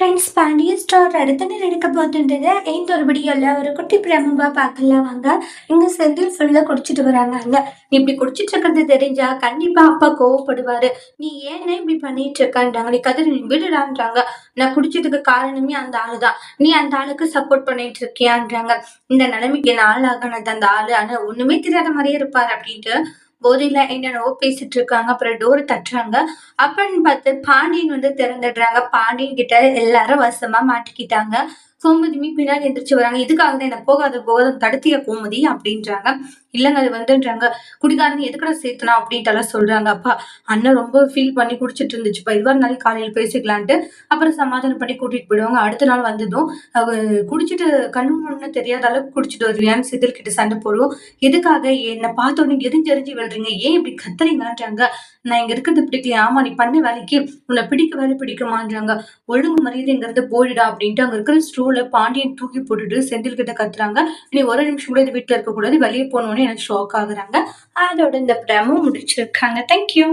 Friends Pandian star அடுத்து நடக்க போகுதுன்றத இந்த ஒரு வீடியோல ஒரு குட்டி பிரமுகா பார்க்கலாம் வாங்க. இங்க செந்தில் ஃபுல்லா குடிச்சிட்டு வராங்க. நீ இப்படி குடிச்சிட்டு இருக்கிறது தெரிஞ்சா கண்டிப்பா அப்பா கோவப்படுவாரு. நீ ஏன்னு இப்படி பண்ணிட்டு இருக்கன்றாங்க. நீ கதிர் நீ விடுடான்றாங்க. நான் குடிச்சதுக்கு காரணமே அந்த ஆளுதான். நீ அந்த ஆளுக்கு சப்போர்ட் பண்ணிட்டு இருக்கியான்றாங்க. இந்த நிலைமைக்கு என்ன ஆளாகனது அந்த ஆளு. ஆனா ஒண்ணுமே தெரியாத மாதிரியே இருப்பாரு அப்படின்ட்டு போதையில என்னென்னவோ பேசிட்டு இருக்காங்க. அப்புறம் டோர் தட்டுறாங்க. அப்பன்னு பார்த்து பாண்டியன் திறந்துடுறாங்க. பாண்டியன் கிட்ட எல்லாரும் வசமா மாட்டிக்கிட்டாங்க. கோமதியுமே பின்னாடி எந்திரிச்சு வராங்க. "இதுக்காக தான் என்ன போகாத போகாத தடுத்தியா கோமதி?" அப்படின்றாங்க. "இல்லங்க அது வந்துன்றாங்க. குடிகாரன் எதுக்குடா சேர்த்தனா?" அப்படின்ட்டுலாம் சொல்றாங்க. அப்பா அண்ணன் ரொம்ப ஃபீல் பண்ணி குடிச்சிட்டு இருந்துச்சுப்பா. எதுவா இருந்தாலும் காலையில பேசிக்கலான்ட்டு அப்புறம் சமாதானம் பண்ணி கூட்டிட்டு போயிடுவாங்க. அடுத்த நாள் வந்ததும் அவ குடிச்சிட்டு கண்ணு முன்னு தெரியாத அளவுக்கு குடிச்சிட்டு வருவியான்னு செதில் கிட்ட சண்டை போடுவோம். "எதுக்காக என்ன பார்த்த உடனே எரிஞ்சு விழுறீங்க? ஏன் இப்படி கத்துறீங்கன்றாங்க." "நான் இங்க இருக்கிறது பிடிக்கலையா?" "ஆமா நீ பண்ண வேலைக்கு உன்னை பிடிக்கவே பிடிக்குமான்றாங்க." "ஒழுங்கு மரியாதை இங்கிருந்து போயிடா" அப்படின்ட்டு அங்க இருக்கிற ஸ்டூல பாண்டியன் தூக்கி போட்டுட்டு செந்தில் கிட்ட கத்துறாங்க. "நீ ஒரு நிமிஷம் கூட வீட்டுல இருக்கக்கூடாது. வெளியே போகணும்னு எனக்கு ஷாக் ஆகுறாங்க." அதோட இந்த ப்ரோமோ முடிச்சிருக்காங்க. Thank you.